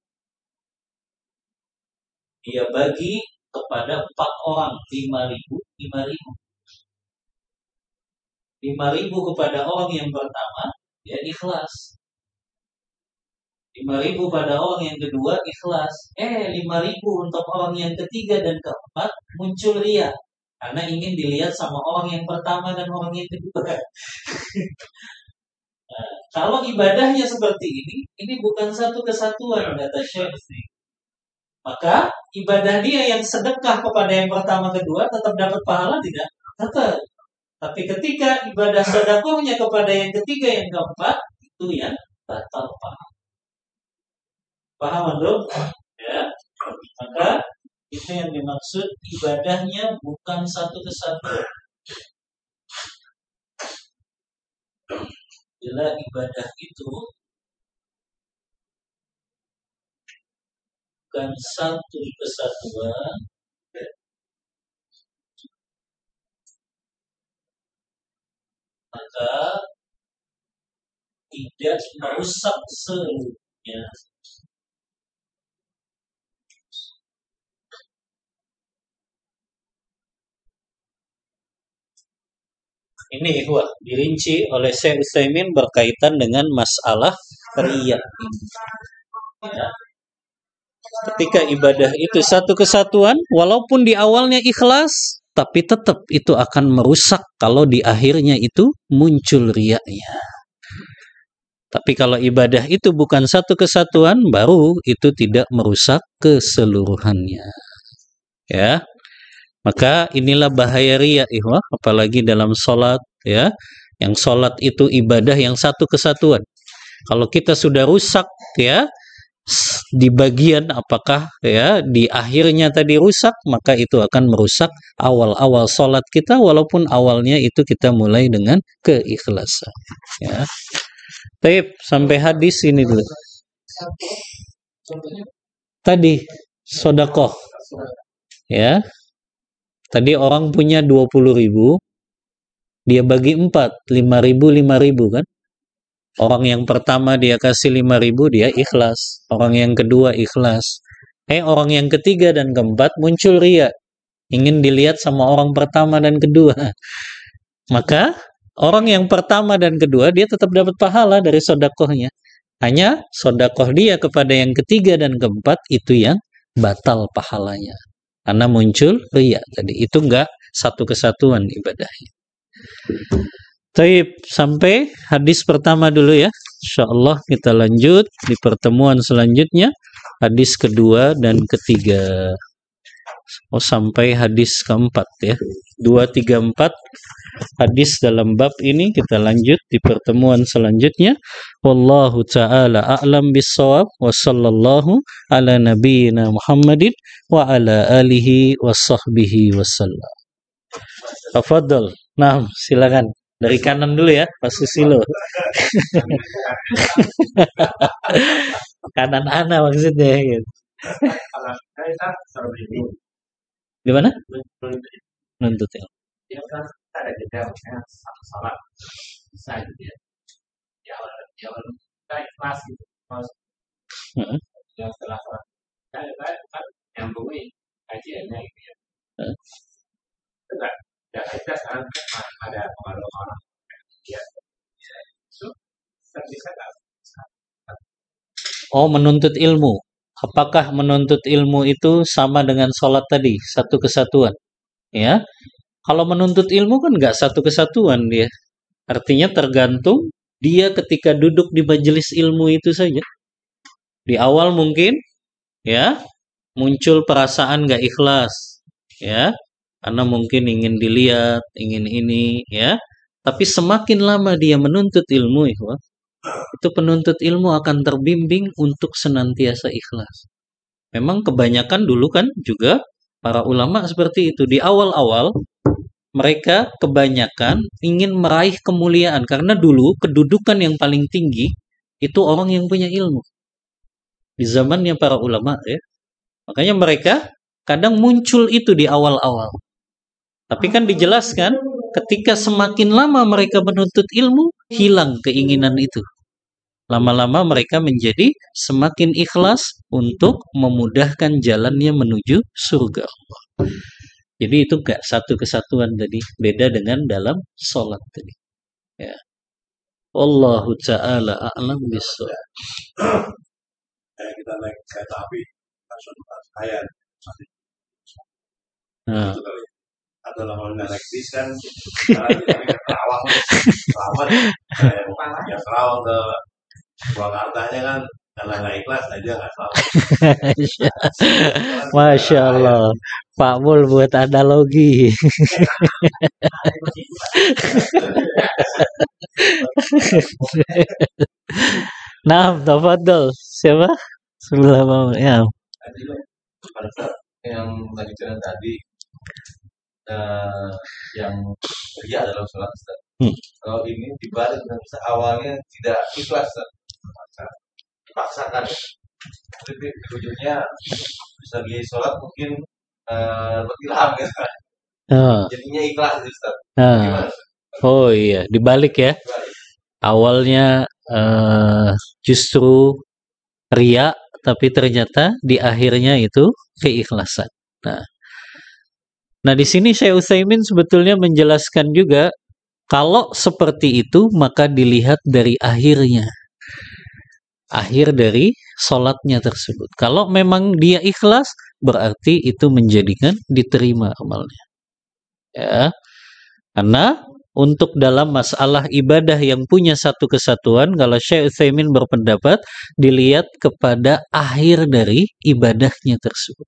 dia bagi kepada 4 orang 5.000, 5.000. 5.000 kepada orang yang pertama, dia ikhlas. 5.000 pada orang yang kedua ikhlas. 5.000 untuk orang yang ketiga dan keempat muncul ria. Karena ingin dilihat sama orang yang pertama dan orang yang kedua. Nah, kalau ibadahnya seperti ini bukan satu kesatuan, kata Syekh. Maka ibadah dia yang sedekah kepada yang pertama kedua tetap dapat pahala tidak? Tetap. Tapi ketika ibadah sedekahnya kepada yang ketiga yang keempat, itu yang batal pahala. Paham belum? Ya. Maka itu yang dimaksud ibadahnya bukan satu kesatuan. Bila ibadah itu bukan satu kesatuan, maka tidak merusak seluruhnya. Ini dirinci oleh Syekh Utsaimin berkaitan dengan masalah riya. Ya. Ketika ibadah itu satu kesatuan, walaupun di awalnya ikhlas, tapi tetap itu akan merusak kalau di akhirnya itu muncul riyanya. Tapi kalau ibadah itu bukan satu kesatuan, baru itu tidak merusak keseluruhannya. Ya. Maka inilah bahaya riya, ikhwah, apalagi dalam sholat, ya. Yang sholat itu ibadah yang satu kesatuan. Kalau kita sudah rusak, ya, di bagian apakah ya di akhirnya tadi rusak, maka itu akan merusak awal-awal sholat kita, walaupun awalnya itu kita mulai dengan keikhlasan. Ya. Baik, sampai hadis ini dulu. Tadi sodakoh, ya. Tadi orang punya 20.000, dia bagi 4, 5.000, 5.000 kan? Orang yang pertama dia kasih 5.000, dia ikhlas. Orang yang kedua ikhlas. Orang yang ketiga dan keempat muncul ria. Ingin dilihat sama orang pertama dan kedua. Maka orang yang pertama dan kedua dia tetap dapat pahala dari sodakohnya. Hanya sodakoh dia kepada yang ketiga dan keempat itu yang batal pahalanya. Karena muncul riya tadi. Itu enggak satu kesatuan ibadahnya. Taib, sampai hadis pertama dulu ya. Insyaallah kita lanjut di pertemuan selanjutnya. Hadis kedua dan ketiga. Sampai hadis keempat ya. 2, 3, 4 hadis dalam bab ini kita lanjut di pertemuan selanjutnya. Wallahu ta'ala a'lam bissawab. Wa sallallahu ala nabiyyina Muhammadin wa ala alihi wa sahbihi wasallam. Tafadhal. Nah, silakan. Dari kanan dulu ya, Pak Susilo. Kanan ana maksudnya gitu. Gimana? Nuntut ya. Ya kan ada jeda salat bisa gitu ya. Jangan kita ikhlas gitu. Yang setelah salat kan nyambung nih kajiannya gitu ya. Enggak, kita sekarang ada pengaruh orang ya. Itu bisa nggak? Oh, menuntut ilmu. Apakah menuntut ilmu itu sama dengan sholat tadi, satu kesatuan? Ya, kalau menuntut ilmu kan nggak satu kesatuan dia. Artinya tergantung dia ketika duduk di majelis ilmu itu saja. Di awal mungkin, ya, muncul perasaan nggak ikhlas, ya, karena mungkin ingin dilihat, ingin ini, ya. Tapi semakin lama dia menuntut ilmu, itu penuntut ilmu akan terbimbing untuk senantiasa ikhlas. Memang kebanyakan dulu kan juga para ulama seperti itu. Di awal-awal mereka kebanyakan ingin meraih kemuliaan karena dulu kedudukan yang paling tinggi itu orang yang punya ilmu. Di zamannya para ulama ya. Makanya mereka kadang muncul itu di awal-awal. Tapi kan dijelaskan ketika semakin lama mereka menuntut ilmu, hilang keinginan itu. Lama-lama mereka menjadi semakin ikhlas untuk memudahkan jalannya menuju surga Allah. Jadi itu gak satu kesatuan tadi, beda dengan dalam sholat tadi. Ya. Wallahu ta'ala a'lam bishawab. Kita naik kereta api, langsung ayat. Nah. Atau lama naik bis kan, sekarang kita naik Kerawang, selamat. Ya Kerawang ke Purwakartanya kan, karena nggak ikhlas aja nggak selamat. Masya Allah, Pak Mul buat analogi. Nah, tafadhol. Siapa? Sebelah bawah. Ya. Pada saat yang tadi cerita tadi, yang ria dalam sholat Ustaz. Kalau ini dibalik, awalnya tidak ikhlas Ustaz. Dipaksakan. Jadi ujungnya bisa di sholat mungkin berilham gitu. Jadinya ikhlas Ustaz. Oh iya, dibalik ya. Awalnya justru ria, tapi ternyata di akhirnya itu keikhlasan. Nah di sini Syekh Utsaimin sebetulnya menjelaskan juga kalau seperti itu maka dilihat dari akhirnya, akhir dari sholatnya tersebut. Kalau memang dia ikhlas, berarti itu menjadikan diterima amalnya. Ya, karena untuk dalam masalah ibadah yang punya satu kesatuan, kalau Syekh Utsaimin berpendapat dilihat kepada akhir dari ibadahnya tersebut.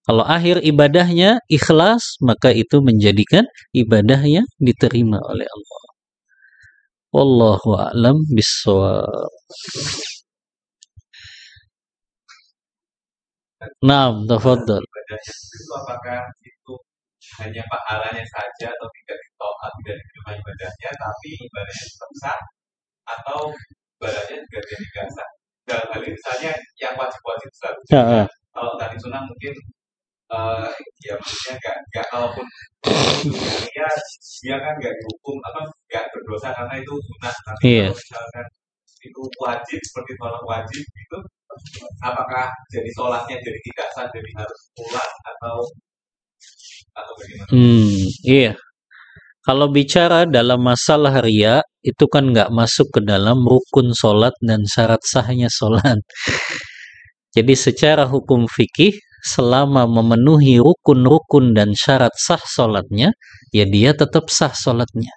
Kalau akhir ibadahnya ikhlas, maka itu menjadikan ibadahnya diterima oleh Allah. Wallahu a'lam bishawab. Naam, tafadhal. Ibadahnya itu apakah itu hanya pahalanya saja atau tidak ditolak, tidak diterima ibadahnya, tapi ibadahnya tetap sah, atau ibadahnya juga jadi gak sah? Dalam hal ini misalnya yang wajib-wajib sah. Kalau tadi sunnah mungkin ya maksudnya nggak kalaupun dia kan nggak dihukum nggak berdosa karena itu sunnah, tapi kalau misalkan itu wajib seperti sholat wajib gitu, apakah jadi sholatnya jadi tidak sah, jadi harus pulang atau bagaimana? Iya. Kalau bicara dalam masalah riya, itu kan nggak masuk ke dalam rukun sholat dan syarat sahnya sholat. Jadi secara hukum fikih, selama memenuhi rukun-rukun dan syarat sah sholatnya, ya dia tetap sah sholatnya.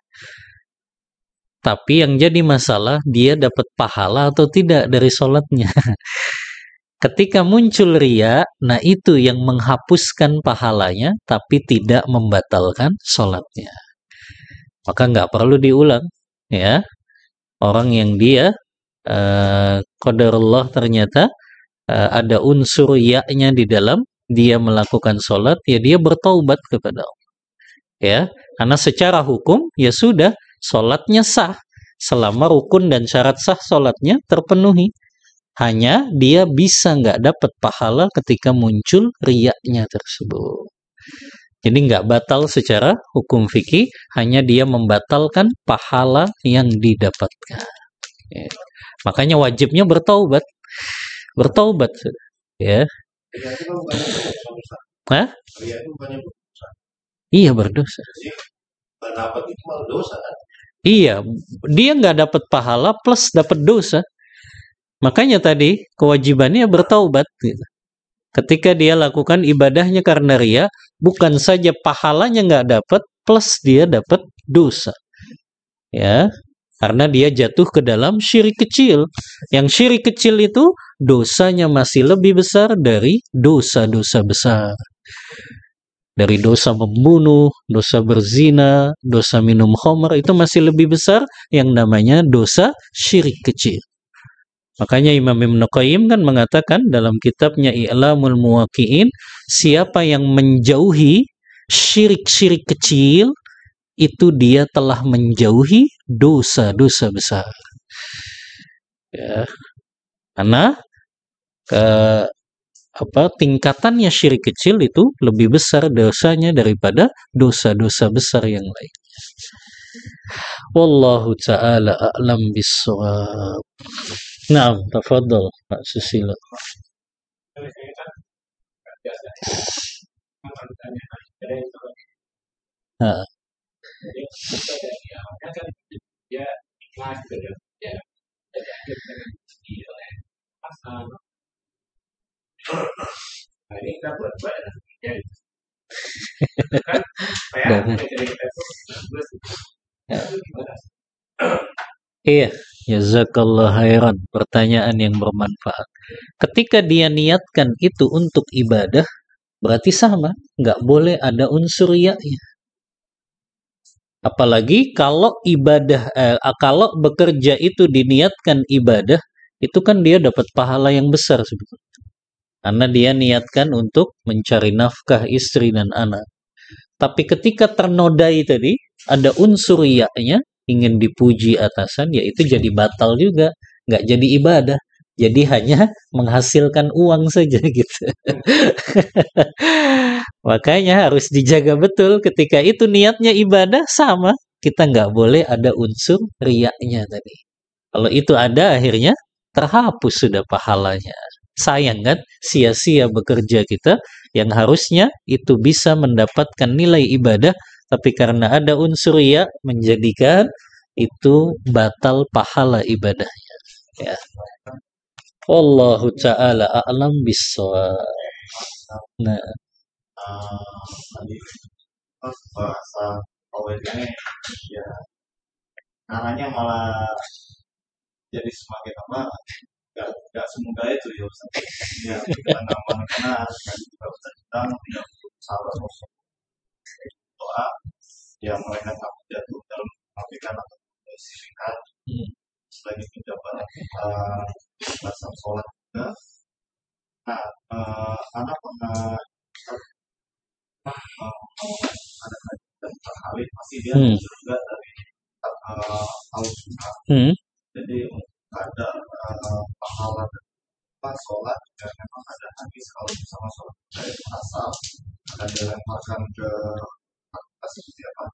Tapi yang jadi masalah, dia dapat pahala atau tidak dari sholatnya. Ketika muncul riya, nah itu yang menghapuskan pahalanya, tapi tidak membatalkan sholatnya. Maka nggak perlu diulang, ya. Orang yang dia qadarullah ternyata ada unsur ya-nya di dalam dia melakukan sholat, ya dia bertaubat kepada Allah. Ya, karena secara hukum ya sudah sholatnya sah selama rukun dan syarat sah sholatnya terpenuhi. Hanya dia bisa nggak dapat pahala ketika muncul riya-nya tersebut. Jadi nggak batal secara hukum fikih, hanya dia membatalkan pahala yang didapatkan. Ya. Makanya wajibnya bertaubat. Bertaubat, ya. Hah? Iya berdosa. Iya, dia nggak dapat pahala plus dapat dosa. Makanya tadi kewajibannya bertaubat. Gitu. Ketika dia lakukan ibadahnya karena riya, bukan saja pahalanya nggak dapat, plus dia dapat dosa. Ya. Karena dia jatuh ke dalam syirik kecil. Yang syirik kecil itu dosanya masih lebih besar dari dosa-dosa besar. Dari dosa membunuh, dosa berzina, dosa minum khamr, itu masih lebih besar yang namanya dosa syirik kecil. Makanya Imam Ibn Qayyim kan mengatakan dalam kitabnya I'lamul Muwaqqi'in, siapa yang menjauhi syirik-syirik kecil, itu dia telah menjauhi dosa-dosa besar. Ya. Karena tingkatannya syirik kecil itu lebih besar dosanya daripada dosa-dosa besar yang lain. Wallahu ta'ala a'lam bis-shawab. Naam, tafadhal Pak Susilo. Ini kita buat-buat ya. Iya, jazakallah khairan. Pertanyaan yang bermanfaat. Ketika dia niatkan itu untuk ibadah, berarti sama, nggak boleh ada unsur riya'nya. Apalagi kalau ibadah, kalau bekerja itu diniatkan ibadah, itu kan dia dapat pahala yang besar sebetulnya. Karena dia niatkan untuk mencari nafkah istri dan anak. Tapi ketika ternodai tadi, ada unsur riya'nya, ingin dipuji atasan, ya itu jadi batal juga. Nggak jadi ibadah. Jadi hanya menghasilkan uang saja gitu. Makanya harus dijaga betul ketika itu niatnya ibadah sama. Kita nggak boleh ada unsur riya'nya tadi. Kalau itu ada akhirnya terhapus sudah pahalanya. Sayang kan, sia-sia bekerja kita yang harusnya itu bisa mendapatkan nilai ibadah, tapi karena ada unsur riya menjadikan itu batal pahala ibadahnya. Ya. Wallahu ta'ala a'lam bis-shawab. Nah, tadi pas bahasa awalnya ya arahnya malah jadi semakin apa nggak semudah itu ya Ustaz. Ya karena juga Ustaz tentang tidak salah sosok doa yang mereka takut jatuh dalam melakukan atau syirik. Selain itu dapat bahasa sholat juga. Nah, anak pernah ada tentang Khalid pasti dia juga dari al-sunnah. Jadi ada pahala pas sholat dan memang ada hadis kalau sama sholat dari asal akan dilemparkan ke seperti apa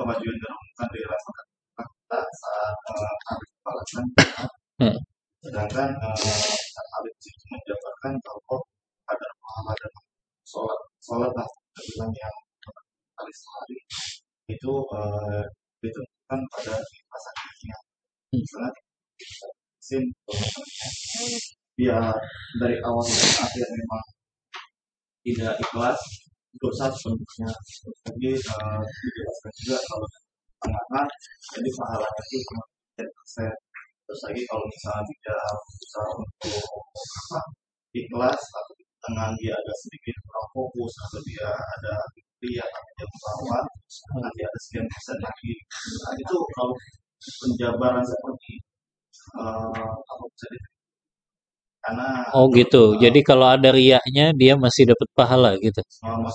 baju yang dilakukan dirasakan kita saat habis balasan. Sedangkan Khalid itu menjabarkan kalau ada pahala dan sholat lah yang kali sehari itu ditentukan pada pasangan hatinya. Misalnya dia dari awal sampai akhir memang tidak ikhlas, dosa sebenarnya. Jadi dijelaskan juga kalau tengah jadi pahalanya itu cuma 10%. Terus lagi kalau misalnya tidak berusaha untuk ikhlas atau di tengah dia ada sedikit kurang fokus atau dia ada yang dia melawan, nanti ada sekian persen lagi. Nah, itu kalau penjabaran seperti apa bisa karena gitu. Jadi kalau ada riyaknya dia masih dapat pahala gitu.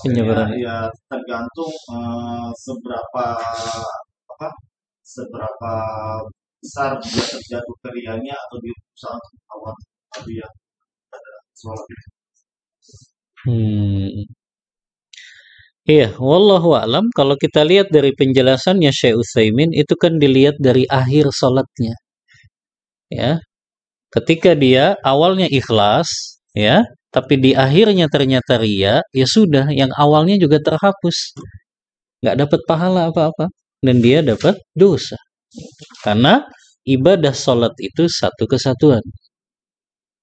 Penjabaran ya tergantung seberapa besar dia terjatuh ke riyanya atau dia berusaha untuk melawan dia pada sholat itu. Iya, wallahu a'lam. Kalau kita lihat dari penjelasannya Syekh Utsaimin itu kan dilihat dari akhir salatnya. Ya. Ketika dia awalnya ikhlas, ya, tapi di akhirnya ternyata riya, ya sudah, yang awalnya juga terhapus. Nggak dapat pahala apa-apa dan dia dapat dosa. Karena ibadah salat itu satu kesatuan.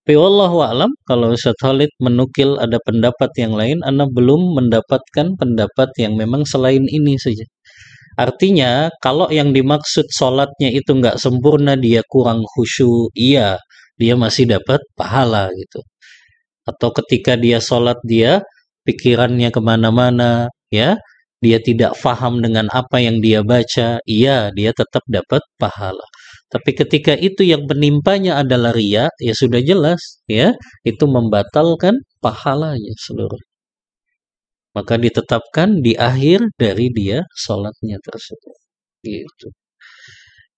Tapi wallahu a'lam, kalau Ustaz Khalid menukil ada pendapat yang lain, Anda belum mendapatkan pendapat yang memang selain ini saja. Artinya, kalau yang dimaksud sholatnya itu nggak sempurna, dia kurang khusyuk, iya, dia masih dapat pahala gitu. Atau ketika dia sholat, dia pikirannya kemana-mana, ya, dia tidak faham dengan apa yang dia baca, iya, dia tetap dapat pahala. Tapi ketika itu yang menimpanya adalah riya, ya sudah jelas, ya, itu membatalkan pahalanya seluruh. Maka ditetapkan di akhir dari dia sholatnya tersebut. Gitu.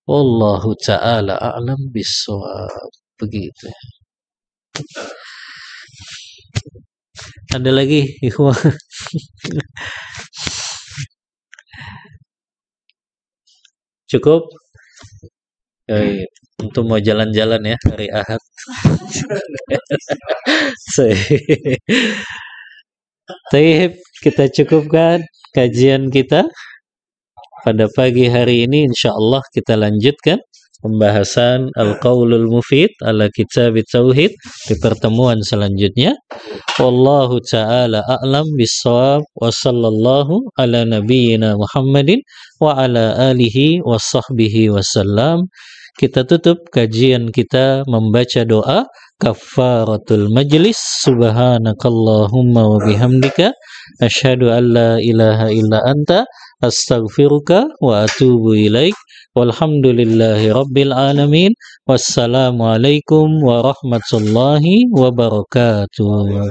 Wallahu ta'ala a'lam bissawab. Begitu. Ada lagi, ikhwah? Cukup? Untuk mau jalan-jalan ya hari Ahad. Taib, kita cukupkan kajian kita pada pagi hari ini. InsyaAllah kita lanjutkan pembahasan Al-Qaulul Mufid ala Kitab Tauhid di pertemuan selanjutnya. Wallahu ta'ala a'lam bissawab wa sallallahu ala nabiyyina Muhammadin wa ala alihi wa sahbihi wasallam. Kita tutup kajian kita membaca doa kafaratul majlis. Subhanakallahumma wa bihamdika asyhadu an la ilaha illa anta astaghfiruka wa atubu ilaik. Walhamdulillahi rabbil alamin. Wassalamualaikum warahmatullahi wabarakatuh.